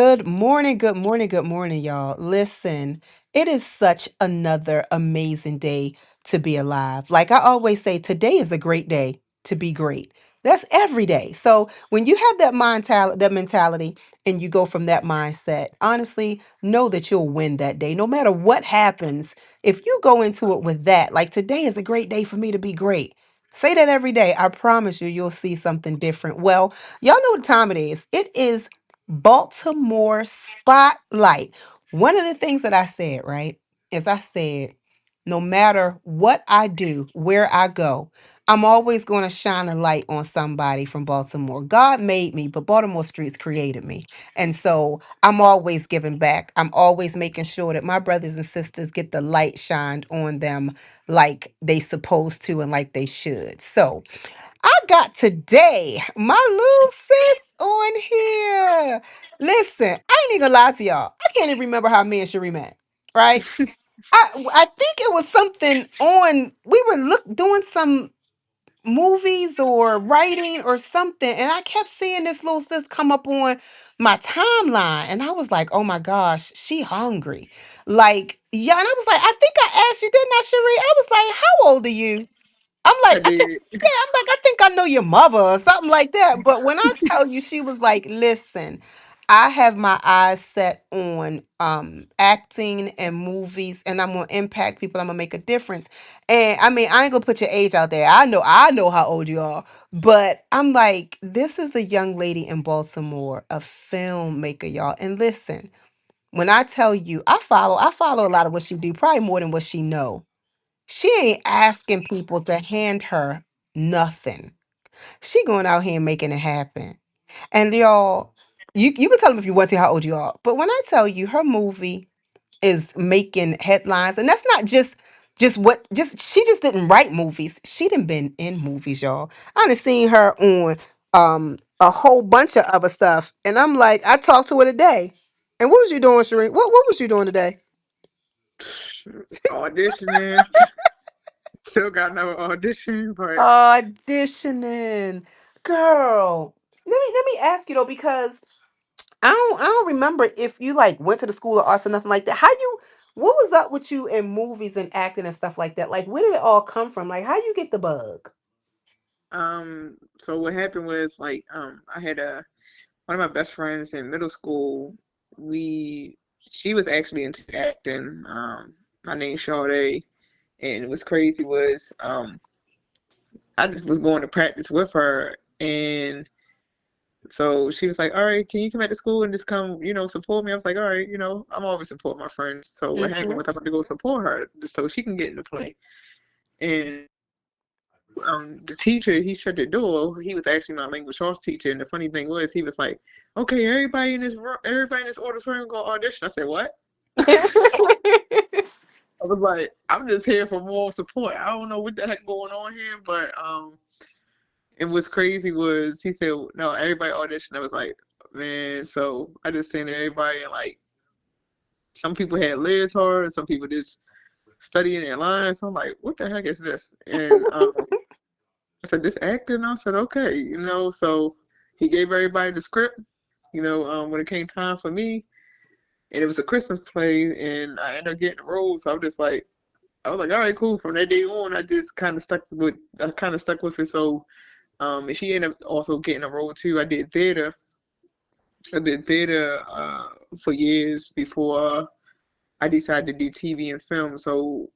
Good morning, good morning, good morning, y'all. Listen, it is such another amazing day to be alive. Like I always say, today is a great day to be great. That's every day. So when you have that mentality, and you go from that mindset, honestly, know that you'll win that day. No matter what happens, if you go into it with that, like today is a great day for me to be great. Say that every day. I promise you, you'll see something different. Well, y'all know what time it is. It is Baltimore Spotlight. One of the things that I said, right, is I said, no matter what I do, where I go, I'm always going to shine a light on somebody from Baltimore. God made me, but Baltimore streets created me. And so I'm always giving back. I'm always making sure that my brothers and sisters get the light shined on them like they supposed to and like they should. So, I got today my little sis on here. Listen, I ain't even gonna lie to y'all. I can't even remember how me and Sharrie met. Right? I think it was something on. We were doing some movies or writing or something, and I kept seeing this little sis come up on my timeline, and I was like, "Oh my gosh, she hungry." Like, yeah, and I was like, "I think I asked you, didn't I, Sharrie?" I was like, "How old are you?" I'm I like, did. yeah, I'm like, I think I know your mother or something like that. But when I tell you, she was like, listen, I have my eyes set on acting and movies, and I'm gonna impact people, I'm gonna make a difference. And I mean, I ain't gonna put your age out there. I know how old you are, but I'm like, this is a young lady in Baltimore, a filmmaker, y'all. And listen, when I tell you, I follow a lot of what she do, probably more than what she know. She ain't asking people to hand her nothing. She going out here and making it happen. And y'all, you can tell them if you want to how old you are. But when I tell you her movie is making headlines, and that's not just what just she just didn't write movies. She done been in movies, y'all. I done seen her on a whole bunch of other stuff. And I'm like, I talked to her today. And what was you doing, Shereen? What was you doing today? Auditioning. Still got no audition, but Auditioning. Girl. Let me ask you though, because I don't remember if you like went to the school of arts or nothing like that. What was up with you in movies and acting and stuff like that? Like where did it all come from? Like how you get the bug? so what happened was like I had a one of my best friends in middle school. We She was actually into acting. My name's Sharrie, and what's crazy was I just was going to practice with her, and so she was like, "All right, can you come back to school and just come, support me?" I was like, "All right, I'm always support my friends." So what happened Hmm. was I went to go support her so she can get in the play. And the teacher, he shut the door. He was actually my language arts teacher, and the funny thing was, he was like, "Okay, everybody in this auditorium go audition." I said, "What?" I was like, "I'm just here for moral support. I don't know what the heck going on here." But and what's crazy was he said, "No, everybody audition." I was like, "Man," so I just seen everybody, and like some people had leotards, some people just studying their lines. So I'm like, "What the heck is this?" And I said, "This actor," and I said, "Okay," So he gave everybody the script. When it came time for me, and it was a Christmas play, and I ended up getting the role. So I was like, "All right, cool." From that day on, I kind of stuck with it. So, and she ended up also getting a role too. I did theater for years before I decided to do TV and film. So,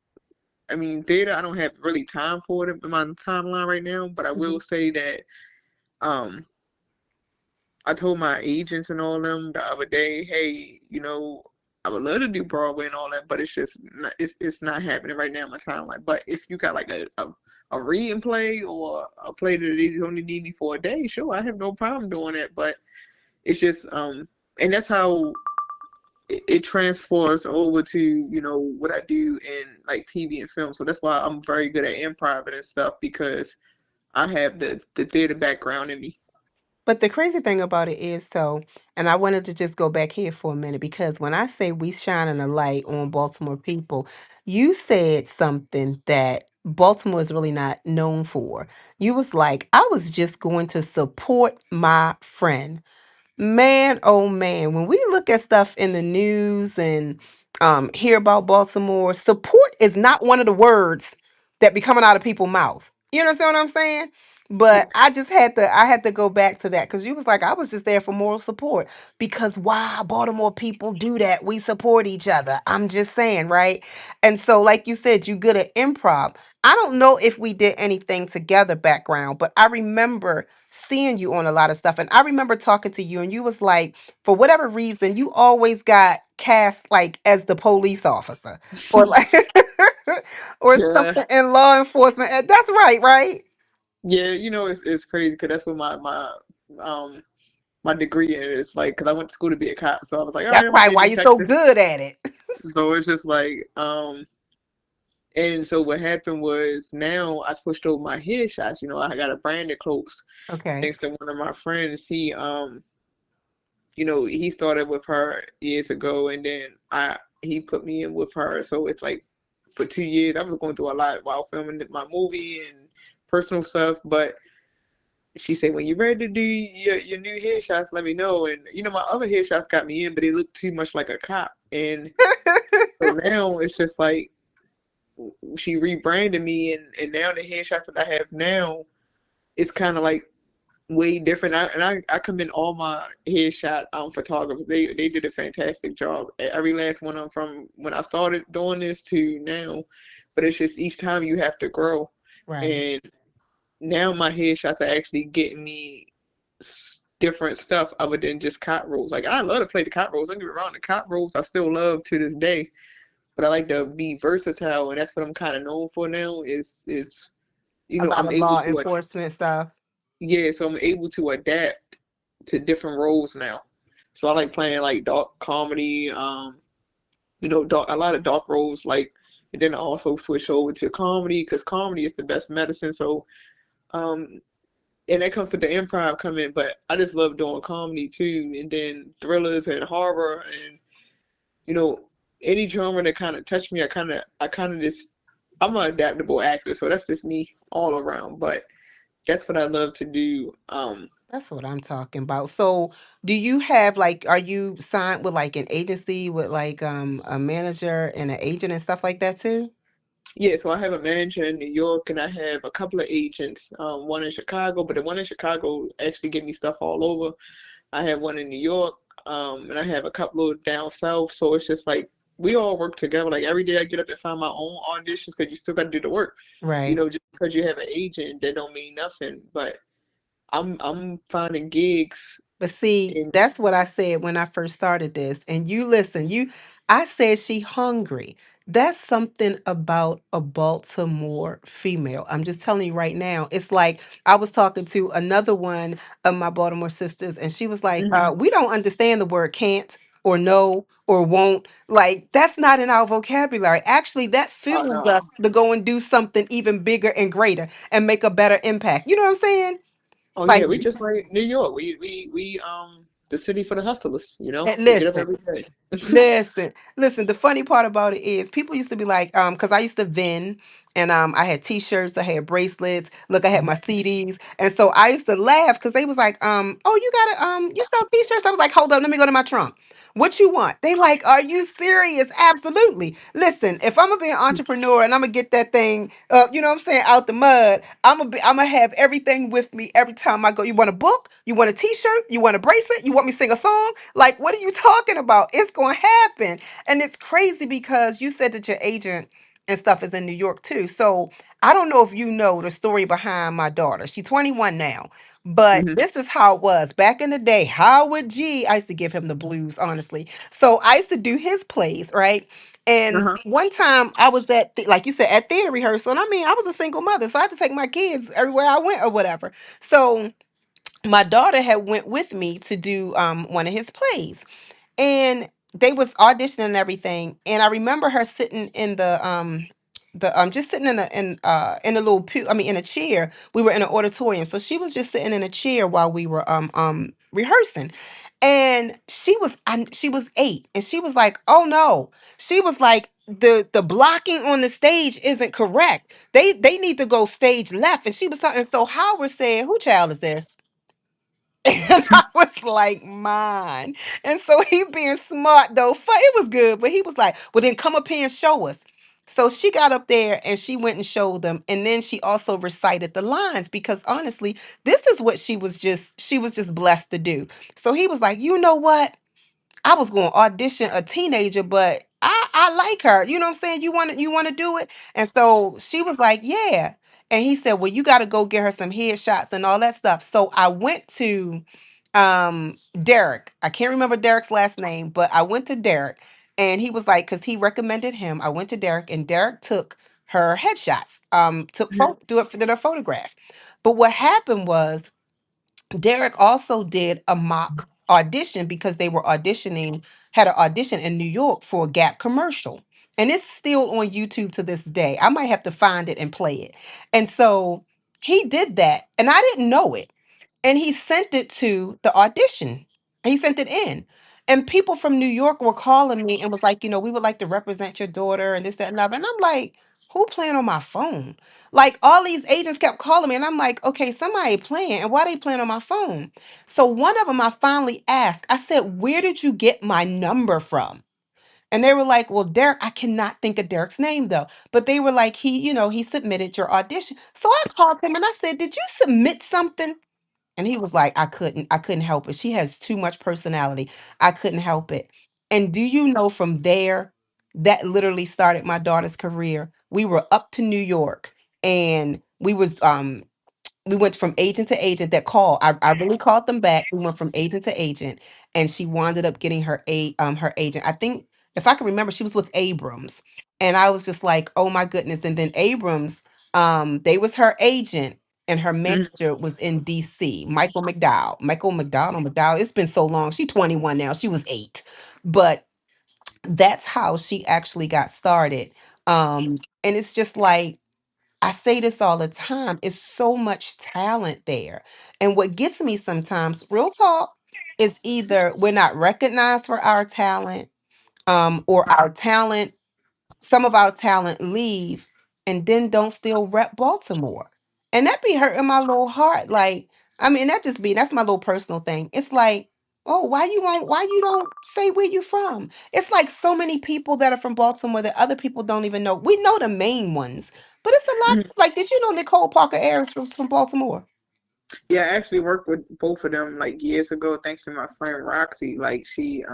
I mean, theater, I don't have really time for it in my timeline right now, but I will Mhm. say that um, I told my agents and all them the other day, hey, I would love to do Broadway and all that, but it's not happening right now in my timeline. But if you got like a reading play or a play that they only need me for a day, sure, I have no problem doing that. But it's just and that's how it transfers over to what I do in like TV and film. So that's why I'm very good at improv and stuff because I have the theater background in me. But the crazy thing about it is and I wanted to just go back here for a minute because when I say we shining a light on Baltimore people, you said something that Baltimore is really not known for. You was like, I was just going to support my friend. Man, oh man, when we look at stuff in the news and hear about Baltimore, support is not one of the words that be coming out of people's mouth. You understand what I'm saying? But I had to go back to that because you was like, I was just there for moral support. Because why Baltimore people do that? We support each other. I'm just saying, right? And so, like you said, you good at improv. I don't know if we did anything together background, but I remember seeing you on a lot of stuff. And I remember talking to you, and you was like, for whatever reason, you always got cast like as the police officer or like or Yeah, something in law enforcement. And that's right, right? yeah. It's crazy because that's what um my degree in is like. Because I went to school to be a cop, so I was like, all right, That's I'm gonna right. be a Why you so detective. good at it? So it's just like and so what happened was now I switched over my headshots. I got a branded close Okay. thanks to one of my friends. He started with her years ago, and then he put me in with her. So it's like for 2 years I was going through a lot while filming my movie and personal stuff. But she said, when you're ready to do your new headshots, let me know. And my other headshots got me in, but it looked too much like a cop. And so now it's just like she rebranded me, and now the headshots that I have now, it's kind of like way different. I commend all my headshot photographers. They did a fantastic job. Every last one of them from when I started doing this to now. But it's just each time you have to grow. Right. And now my headshots are actually getting me different stuff other than just cop roles. Like I love to play the cop roles. Don't get me wrong, the cop roles I still love to this day. But I like to be versatile, and that's what I'm kind of known for now. Is A lot I'm of able law to enforcement stuff. yeah, so I'm able to adapt to different roles now. So I like playing like dark comedy, dark a lot of dark roles like, and then I also switch over to comedy because comedy is the best medicine. So um and that comes with the improv coming, but I just love doing comedy too, and then thrillers and horror and you know any genre that kind of touched me. I kind of just I'm an adaptable actor, so that's just me all around. But that's what I love to do. That's what I'm talking about. So, do you have like, are you signed with like an agency with like a manager and an agent and stuff like that too? Yeah, so I have a manager in New York and I have a couple of agents, one in Chicago, but the one in Chicago actually give me stuff all over. I have one in New York, and I have a couple of down south. So it's just like we all work together. Like every day I get up and find my own auditions because you still got to do the work. Right. Just because you have an agent, that don't mean nothing. But I'm finding gigs But see, in. that's what I said when I first started this. And you listen, I said she hungry. That's something about a Baltimore female. I'm just telling you right now. It's like I was talking to another one of my Baltimore sisters, and she was like, Mhm. we don't understand the word can't or no or won't. Like, that's not in our vocabulary. Actually, that Oh fuels no. us to go and do something even bigger and greater and make a better impact. You know what I'm saying? Oh Like, yeah, we just like New York. We the city for the hustlers. and We get up listen. every day. Listen. The funny part about it is people used to be like, because I used to vend and I had T-shirts, I had bracelets. Look, I had my CDs, and so I used to laugh because they was like, oh, you got to you sell T-shirts? I was like, hold up, let me go to my trunk. What you want? They like, are you serious? Absolutely. Listen, if I'm gonna be an entrepreneur and I'm gonna get that thing, you know what I'm saying, out the mud, I'm gonna have everything with me every time I go. You want a book? You want a T-shirt? You want a bracelet? You want me to sing a song? Like, what are you talking about? It's going to happen. And it's crazy because you said that your agent and stuff is in New York too. So I don't know if you know the story behind my daughter. She's 21 now. But Hmm. this is how it was back in the day. Howard G, I used to give him the blues, honestly. So I used to do his plays, right? And Uh-huh. one time I was at, like you said, at theater rehearsal. And I mean, I was a single mother, so I had to take my kids everywhere I went or whatever. So my daughter had went with me to do one of his plays, and they was auditioning and everything, and I remember her sitting in the just sitting in a little pew, I mean in a chair. We were in an auditorium, so she was just sitting in a chair while we were rehearsing. And she was 8, and she was like, oh no, she was like, the blocking on the stage isn't correct. They need to go stage left. And she was talking, so Howard said, who child is this? And I was like, mine. And so he being smart though, it was good, but he was like, well, then come up here and show us. So she got up there and she went and showed them. And then she also recited the lines because honestly, this is what she was just blessed to do. So he was like, you know what? I was going to audition a teenager, but I like her. You know what I'm saying? You want to do it? And so she was like, "Yeah." And he said, "Well, you got to go get her some headshots and all that stuff." So I went to Derek. I can't remember Derek's last name, but I went to Derek and he was like cuz he recommended him. I went to Derek and Derek took her headshots. Did her photograph. But what happened was Derek also did a mock audition because they were had an audition in New York for a Gap commercial. And it's still on YouTube to this day. I might have to find it and play it. And so he did that, and I didn't know it, and he sent it to the audition. He sent it in. And people from New York were calling me and was like, we would like to represent your daughter and this, that, and that. And I'm like, who playing on my phone? Like all these agents kept calling me, and I'm like, okay, somebody playing, and why they playing on my phone? So one of them I finally asked, I said, where did you get my number from? And they were like, well, Derek, I cannot think of Derek's name though. But they were like, he submitted your audition. So I called him and I said, did you submit something? And he was like, I couldn't help it. She has too much personality. I couldn't help it. And do you know from there, that literally started my daughter's career. We were up to New York and we went from agent to agent that called. I really called them back. We went from agent to agent, and she wound up getting her agent. I think if I can remember, she was with Abrams, and I was just like, oh my goodness. And then Abrams, they was her agent, and her Mhm. manager was in D.C. Michael McDowell. It's been so long. She's 21 now. She was 8, but that's how she actually got started. And it's just like I say this all the time, it's so much talent there. And what gets me sometimes, real talk, is either we're not recognized for our talent, or our talent, some of our talent leave and then don't still rep Baltimore. And that be hurting my little heart. Like, I mean, that's my little personal thing. It's like, oh, why you don't say where you from? It's like so many people that are from Baltimore that other people don't even know. We know the main ones, but it's a lot. Mhm. Like, did you know Nicole Parker Ayers from Baltimore? Yeah, I actually worked with both of them like years ago, thanks to my friend Roxy. Like she,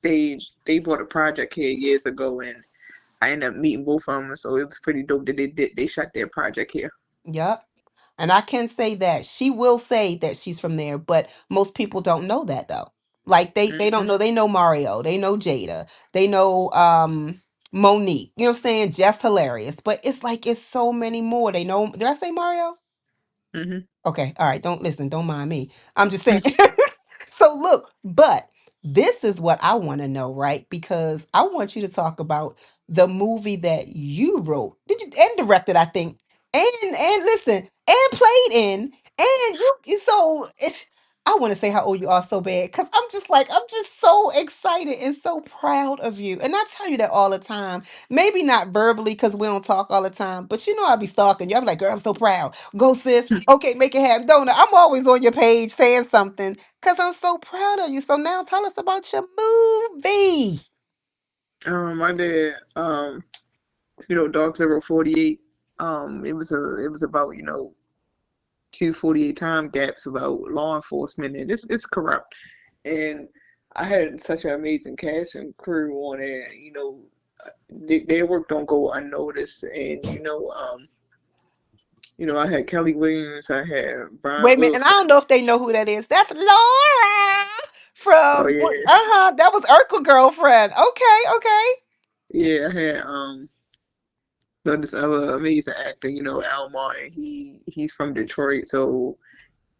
they bought a project here years ago, and I ended up meeting both of them, so it was pretty dope that they shot their project here. Yep. And I can say that she will say that she's from there, but most people don't know that though. Like they don't Hmm. know. They know Mario, they know Jada, they know Monique. You know what I'm saying? Just hilarious. But it's like it's so many more. They know. Did I say Mario? Hmm. Okay, all right. Don't listen. Don't mind me. I'm just saying. So look, but this is what I want to know, right? Because I want you to talk about the movie that you wrote, did you and directed, I think, and listen, and played in, and I want to say how old you are so bad because I'm just so excited and so proud of you. And I tell you that all the time. Maybe not verbally because we don't talk all the time, but I'll be stalking you. I'm like, girl, I'm so proud. Go, sis. Okay, make it happen. Don't I? I'm always on your page saying something because I'm so proud of you. So now tell us about your movie. I did, Dog 048. It was about, 248 time gaps about law enforcement, and it's corrupt. And I had such an amazing cast and crew on it. Their work don't go unnoticed. And I had Kelly Williams, I had Wait Brian a minute, and I Wilson. don't know if they know who that is. That's Laura Oh from yeah, that was Urkel girlfriend. Okay, okay. yeah. I had this other amazing actor, Al Martin. He's from Detroit, so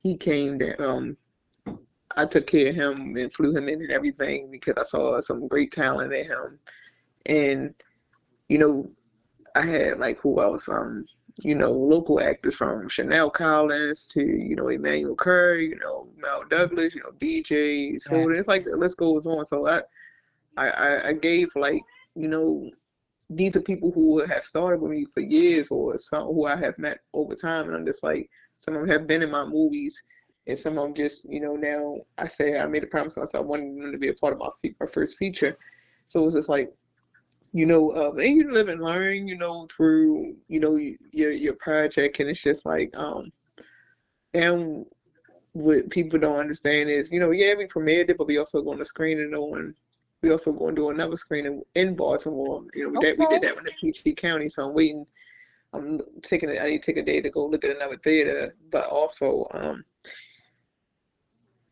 he came to I took care of him and flew him in and everything because I saw some great talent in him. And you know, I had like who else? Local actors from Chanel Collins to Emmanuel Curry, Mel Douglas, BJ Snowden. It's like the Yes. list goes on. So I gave like you know these are people who have started with me for years, or some who I have met over time, and I'm just like some of them have been in my movies, And some of them just, now I say I made a promise to myself I wanted them to be a part of my first feature. So it was just like, and you live and learn, through, your project, and it's just like, and what people don't understand is, yeah, we premiered it, but we also going to screen it on. We also going to do another screening in Baltimore. We did Okay. that one in Peachtree County, so I'm waiting. I'm taking it. I need to take a day to go look at another theater, but also,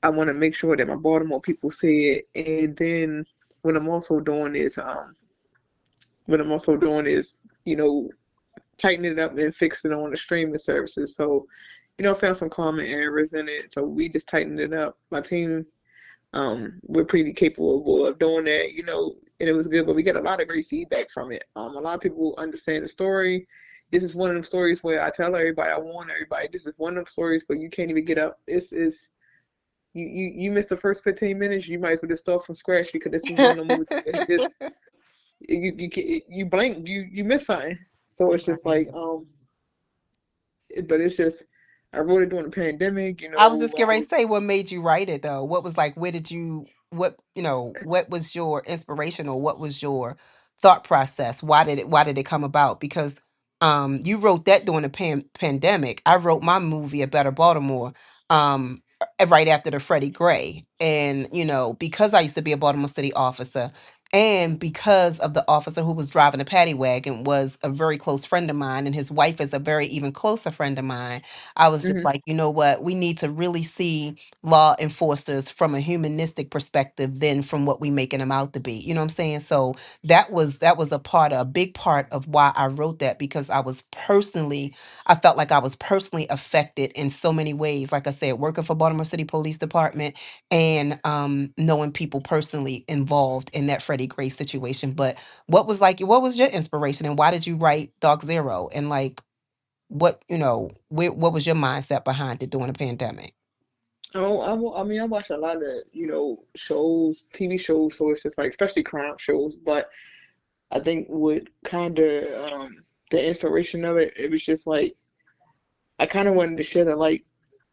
I want to make sure that my Baltimore people see it. And then what I'm also doing is, what I'm also doing is, you know, tighten it up and fix it on the streaming services. So, I found some common errors in it. So we just tightened it up. My team, we're pretty capable of doing that, and it was good, but we get a lot of great feedback from it. A lot of people understand the story. This is one of them stories where I tell everybody, I warn everybody, this is one of them stories where you can't even get up. You missed the first 15 minutes, you might as well just start from scratch because this is one of the movies where it just you blink, you miss something. So it's just like, Right. but it's just I wrote it during the pandemic, I was just getting ready to say, what made you write it though? What was like, where did you, what was your inspiration, or what was your thought process? Why did it come about? Because you wrote that during the pandemic. I wrote my movie, A Better Baltimore, right after the Freddie Gray. And, because I used to be a Baltimore City officer, and because of the officer who was driving the paddy wagon was a very close friend of mine, and his wife is a very even closer friend of mine. I was just hmm like, you know what? We need to really see law enforcers from a humanistic perspective than from what we making them out to be. You know what I'm saying? So that was a big part of why I wrote that, because I felt like I was personally affected in so many ways. Like I said, working for Baltimore City Police Department, and knowing people personally involved in that Freddie Gray situation. But what was your inspiration, and why did you write Dog Zero? And like, what was your mindset behind it during the pandemic? Oh, I mean, I watch a lot of, shows, TV shows, so it's just like, especially crime shows. But I think what kind of, the inspiration of it, it was just like I kind of wanted to shed a light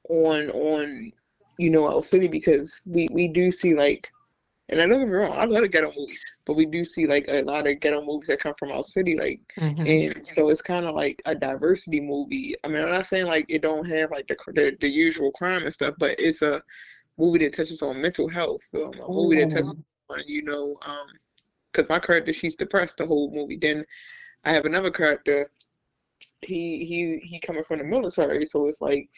on our city, because we do see like, and I don't get me wrong, I love the ghetto movies, but we do see like a lot of ghetto movies that come from our city, like, Hmm. and so it's kind of like a diversity movie. I mean, I'm not saying like it don't have like the usual crime and stuff, but it's a movie that touches on mental health, a movie that touches Ooh. on, because my character, she's depressed the whole movie. Then I have another character, he coming from the military, so it's like,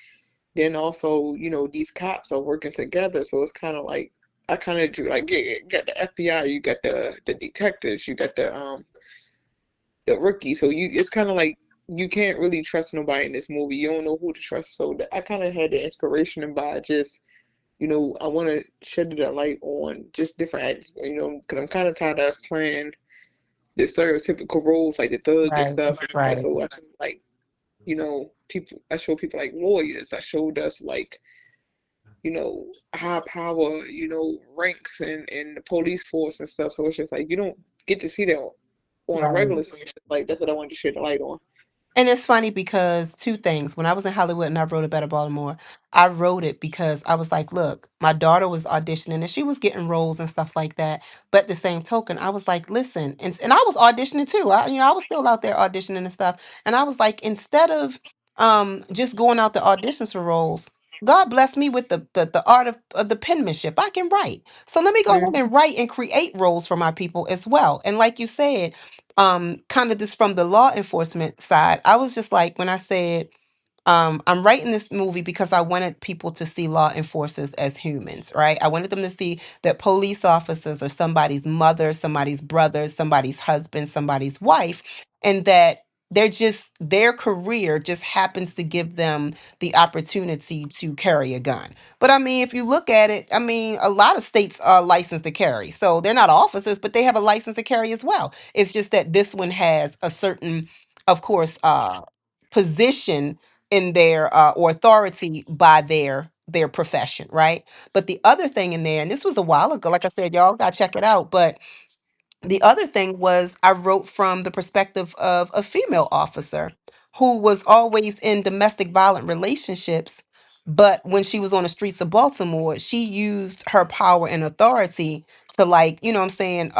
then also, these cops are working together, so it's kind of like I kind of do like, yeah, you got the FBI, you got the detectives, you got the rookie, so it's kind of like you can't really trust nobody in this movie. You don't know who to trust. So I kind of had the inspiration by just, I want to shed a light on just different acts, because I'm kind of tired of us playing the stereotypical roles like the thug and Right, stuff. right, So I feel like, people, I show people like lawyers, I showed us like, high power, ranks in the police force and stuff. So it's just like you don't get to see that on a right. regular. So it's just like that's what I wanted to shed the light on. And it's funny because two things. When I was in Hollywood and I wrote About Baltimore, I wrote it because I was like, look, my daughter was auditioning and she was getting roles and stuff like that. But at the same token, I was like, listen, and I was auditioning too. I was still out there auditioning and stuff. And I was like, instead of just going out to auditions for roles, God bless me with the art of the penmanship. I can write. So let me go ahead Mm, and write and create roles for my people as well. And like you said, kind of this from the law enforcement side, I was just like, when I said, I'm writing this movie because I wanted people to see law enforcers as humans, right? I wanted them to see that police officers are somebody's mother, somebody's brother, somebody's husband, somebody's wife, and that their career just happens to give them the opportunity to carry a gun. But I mean, if you look at it, I mean, a lot of states are licensed to carry. So they're not officers, but they have a license to carry as well. It's just that this one has a certain, of course, position in their or authority by their profession, right? But the other thing in there, and this was a while ago, like I said, y'all gotta check it out. But the other thing was I wrote from the perspective of a female officer who was always in domestic violent relationships. But when she was on the streets of Baltimore, she used her power and authority to, like, you know what I'm saying,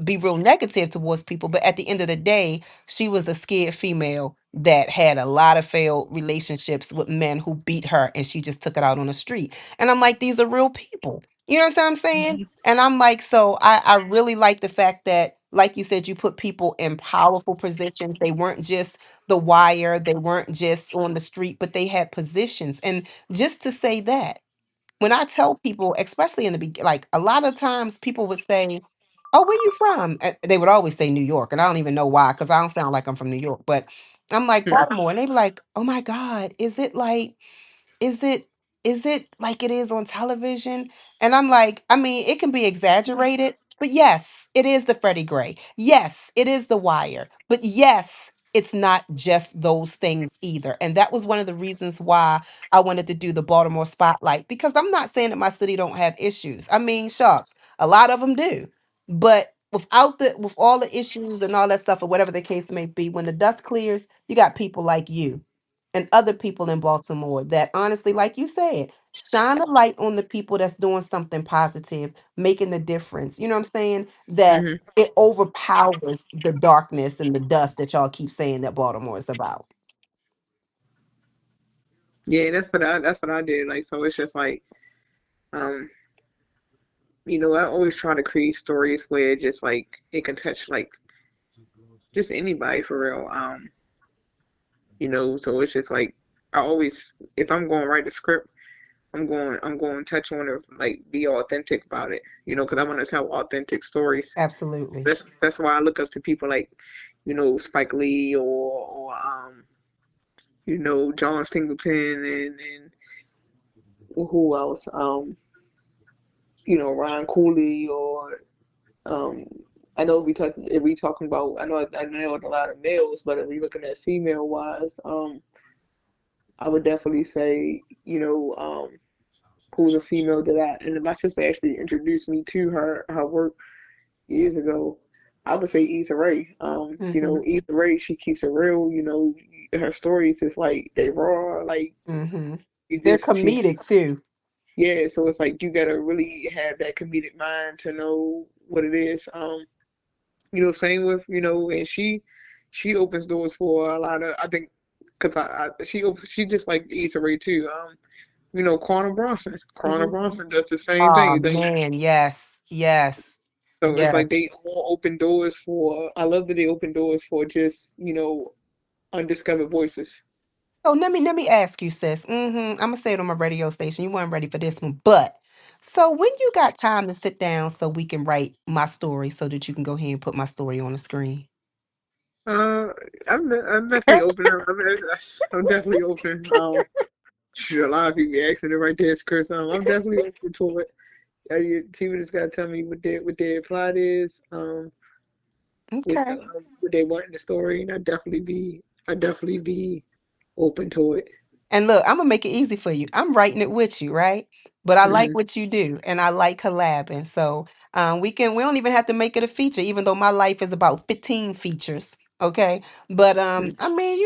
be real negative towards people. But at the end of the day, she was a scared female that had a lot of failed relationships with men who beat her, and she just took it out on the street. And I'm like, these are real people. You know what I'm saying? Mhm. And I'm like, so I really like the fact that, like you said, you put people in powerful positions. They weren't just the wire, they weren't just on the street, but they had positions. And just to say that, when I tell people, especially in the beginning, like a lot of times people would say, "Oh, where you from?" They would always say New York, and I don't even know why, because I don't sound like I'm from New York. But I'm like Baltimore, and they be like, "Oh my God, is it like?" is it is it like it is on television? And I'm like, I mean, it can be exaggerated, but yes, it is the Freddie Gray. Yes, it is the Wire. But yes, it's not just those things either. And that was one of the reasons why I wanted to do the Baltimore spotlight, because I'm not saying that my city don't have issues. I mean, shucks, a lot of them do. But with all the issues and all that stuff, or whatever the case may be, when the dust clears, you got people like you and other people in Baltimore that honestly, like you said, shine a light on the people that's doing something positive, making the difference. You know what I'm saying? That Mhm. it overpowers the darkness and the dust that y'all keep saying that Baltimore is about. Yeah, that's what I did. Like, so it's just like, um, I always try to create stories where just like it can touch like just anybody for real. So it's just like I always, if I'm going to write a script, I'm going to touch on it, like be authentic about it, because I want to tell authentic stories. Absolutely. That's why I look up to people like, Spike Lee or John Singleton and who else? Ryan Cooley or um I know if we talking about I know it's a lot of males, but if we looking at female wise, I would definitely say, who's a female that and my sister actually introduced me to her work years ago. I would say Issa Rae. Mm-hmm. Issa Rae, she keeps it real. Her stories is like they raw. Like Mm-hmm. They're she comedic just too. yeah. So it's like you gotta really have that comedic mind to know what it is. Same with and she opens doors for a lot of I think because she just like Issa Rae too. Quanah Bronson. Quanah Mhm. Bronson does the same Oh thing. man, yes, yes, So it's like yes. they all open doors for. I love that they open doors for just undiscovered voices. So let me ask you, sis. I'm gonna say it on my radio station. You weren't ready for this one, but so when you got time to sit down so we can write my story so that you can go ahead and put my story on the screen. Uh, I'm definitely open. I'm definitely open. Shoot, a lot of people be asking it right there, Chris. I'm definitely open to it. People just gotta tell me what their plot is. Okay. What they want in the story, and I definitely be open to it. And look, I'm gonna make it easy for you. I'm writing it with you, right? But I like Hmm. what you do, and I like collabing. So we don't even have to make it a feature, even though my life is about 15 features. Okay, but I mean,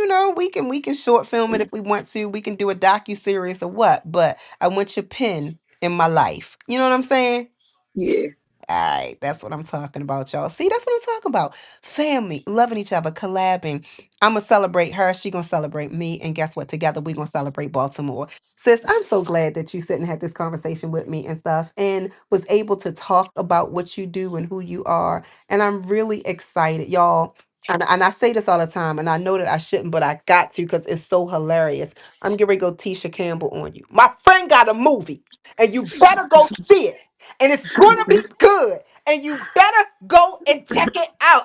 we can short film it if we want to. We can do a docu series or what. But I want your pen in my life. You know what I'm saying? Yeah. All right, that's what I'm talking about, y'all. See, that's what I'm talking about. Family, loving each other, collabing. I'm gonna celebrate her. She gonna celebrate me, and guess what? Together we gonna celebrate Baltimore. Sis, I'm so glad that you sit and had this conversation with me and stuff, and was able to talk about what you do and who you are. And I'm really excited, y'all. And I say this all the time, and I know that I shouldn't, but I got to because it's so hilarious. I'm getting ready to go Tisha Campbell on you. My friend got a movie, and you better go see it, and it's gonna be good, and you better go and check it out.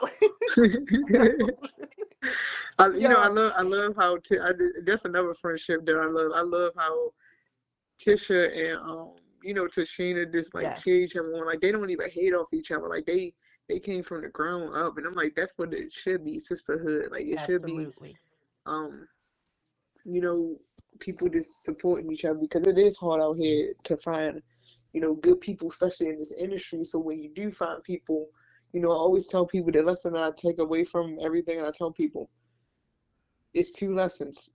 I Yo, love how that's another friendship that I love. I love how Tisha and Tashina just like cheer yes, each other on. Like they don't even hate off each other. Like they came from the ground up, and I'm like that's what it should be, sisterhood. Like it should be, absolutely. um, you know, people just supporting each other because it is hard out here to find, good people, especially in this industry. So when you do find people, I always tell people the lesson I take away from everything I tell people it's two lessons.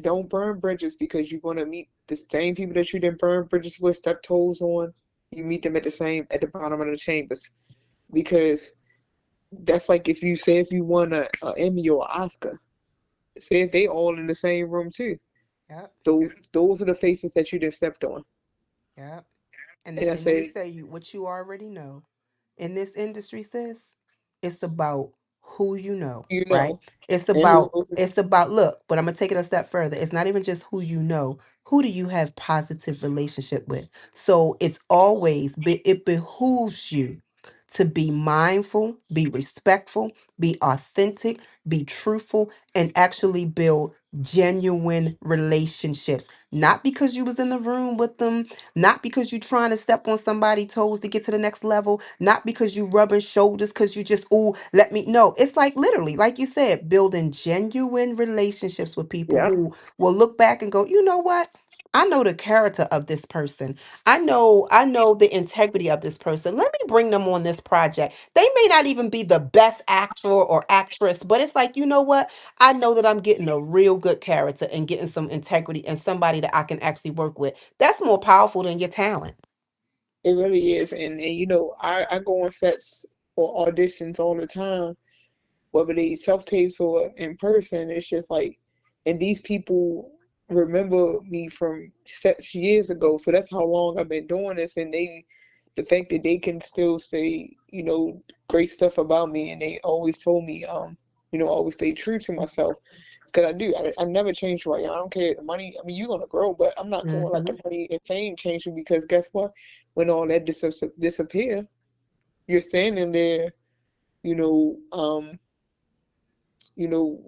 don't burn bridges because you're gonna meet the same people that you didn't burn bridges with, step toes on. You meet them at the bottom of the chambers because that's like if you say if you won a Emmy or Oscar, say if they all in the same room too. Yep. Those are the faces that you just stepped on. Yep. And I And let me said, say you what you already know. In this industry, sis, it's about who you know, you right? know, It's and who about knows? it's about look, but I'm gonna take it a step further. It's not even just who you know. Who do you have positive relationship with? So it's always it behooves you to be mindful, be respectful, be authentic, be truthful, and actually build genuine relationships. Not because you was in the room with them, not because you're trying to step on somebody's toes to get to the next level, not because you rubbing shoulders because you just, oh, let me. No, it's like literally, like you said, building genuine relationships with people Yep. who will look back and go, you know what? I know the character of this person. I know the integrity of this person. Let me bring them on this project. They may not even be the best actor or actress, but it's like, you know what? I know that I'm getting a real good character and getting some integrity and somebody that I can actually work with. That's more powerful than your talent. It really is. And you know, I go on sets or auditions all the time, whether they self tapes or in person. It's just like, and these people remember me from sets years ago. So that's how long I've been doing this. And the fact that they can still say, you know, great stuff about me, and they always told me, you know, always stay true to myself. Because I do. I never change who I am. I don't care. The money, I mean, you're going to grow, but I'm not going to let Hmm. the money and fame change you because guess what? When all that disappear, you're standing there, you know, you know,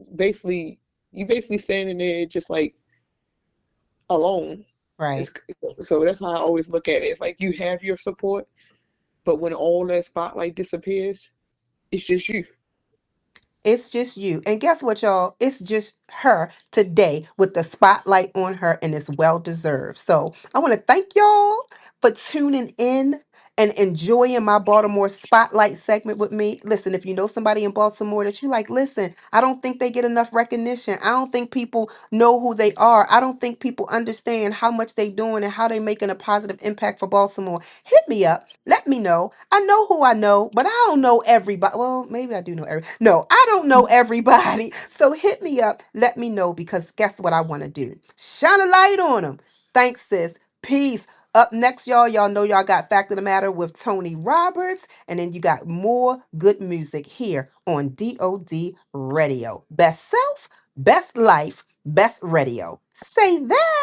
you basically standing there just like alone. Right. It's, so that's how I always look at it. It's like you have your support, but when all that spotlight disappears, it's just you. It's just you. And guess what, y'all? It's just her today with the spotlight on her, and it's well deserved. So I want to thank y'all for tuning in and enjoying my Baltimore Spotlight segment with me. Listen, if you know somebody in Baltimore that you like, listen, I don't think they get enough recognition. I don't think people know who they are. I don't think people understand how much they doing and how they making a positive impact for Baltimore. Hit me up. Let me know. I know who I know, but I don't know everybody. Well, maybe I do know every. No, I don't know everybody. So hit me up. Let me know because guess what I want to do? Shine a light on them. Thanks, sis. Peace. Up next, y'all know y'all got Fact of the Matter with Tony Roberts, and then you got more good music here on D.O.D. Radio. Best self, best life, best radio. Say that.